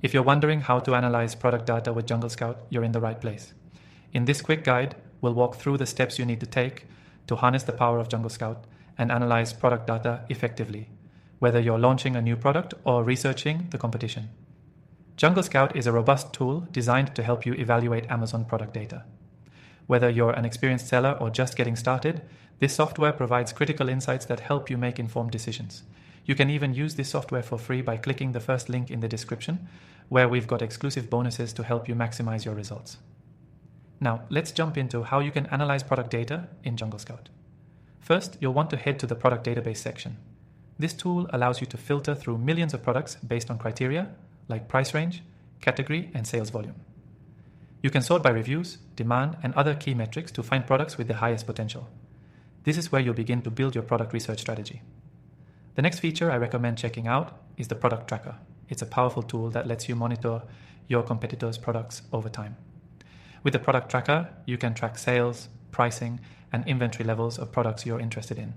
If you're wondering how to analyze product data with JungleScout, you're in the right place. In this quick guide, we'll walk through the steps you need to take to harness the power of JungleScout and analyze product data effectively, whether you're launching a new product or researching the competition. JungleScout is a robust tool designed to help you evaluate Amazon product data. Whether you're an experienced seller or just getting started, this software provides critical insights that help you make informed decisions. You can even use this software for free by clicking the first link in the description, where we've got exclusive bonuses to help you maximize your results. Now, let's jump into how you can analyze product data in JungleScout. First, you'll want to head to the product database section. This tool allows you to filter through millions of products based on criteria like price range, category, and sales volume. You can sort by reviews, demand, and other key metrics to find products with the highest potential. This is where you'll begin to build your product research strategy. The next feature I recommend checking out is the product tracker. It's a powerful tool that lets you monitor your competitors' products over time. With the product tracker, you can track sales, pricing, and inventory levels of products you're interested in.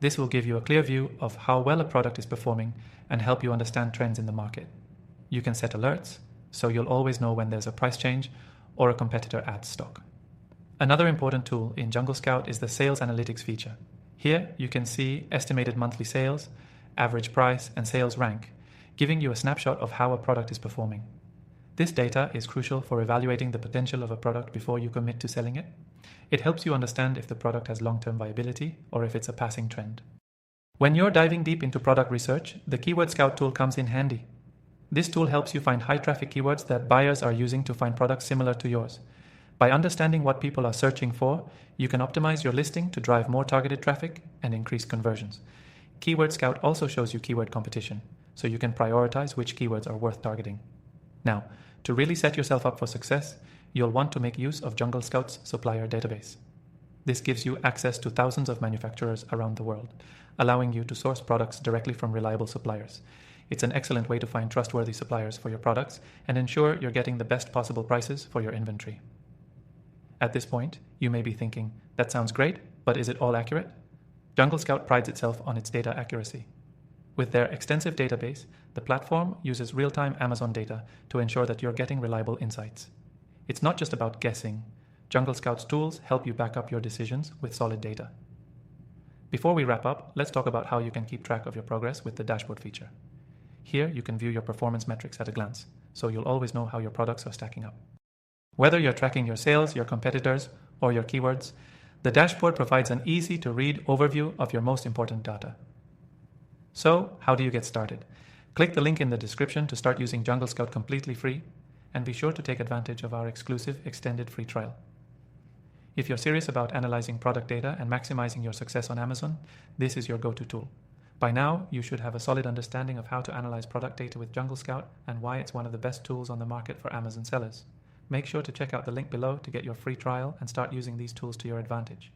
This will give you a clear view of how well a product is performing and help you understand trends in the market. You can set alerts, so you'll always know when there's a price change or a competitor adds stock. Another important tool in JungleScout is the sales analytics feature. Here, you can see estimated monthly sales, average price, and sales rank, giving you a snapshot of how a product is performing. This data is crucial for evaluating the potential of a product before you commit to selling it. It helps you understand if the product has long-term viability or if it's a passing trend. When you're diving deep into product research, the Keyword Scout tool comes in handy. This tool helps you find high-traffic keywords that buyers are using to find products similar to yours. By understanding what people are searching for, you can optimize your listing to drive more targeted traffic and increase conversions. Keyword Scout also shows you keyword competition, so you can prioritize which keywords are worth targeting. Now, to really set yourself up for success, you'll want to make use of JungleScout's supplier database. This gives you access to thousands of manufacturers around the world, allowing you to source products directly from reliable suppliers. It's an excellent way to find trustworthy suppliers for your products and ensure you're getting the best possible prices for your inventory. At this point, you may be thinking, that sounds great, but is it all accurate? JungleScout prides itself on its data accuracy. With their extensive database, the platform uses real-time Amazon data to ensure that you're getting reliable insights. It's not just about guessing. JungleScout's tools help you back up your decisions with solid data. Before we wrap up, let's talk about how you can keep track of your progress with the dashboard feature. Here, you can view your performance metrics at a glance, so you'll always know how your products are stacking up. Whether you're tracking your sales, your competitors, or your keywords, the dashboard provides an easy-to-read overview of your most important data. So, how do you get started? Click the link in the description to start using JungleScout completely free, and be sure to take advantage of our exclusive extended free trial. If you're serious about analyzing product data and maximizing your success on Amazon, this is your go-to tool. By now, you should have a solid understanding of how to analyze product data with JungleScout and why it's one of the best tools on the market for Amazon sellers. Make sure to check out the link below to get your free trial and start using these tools to your advantage.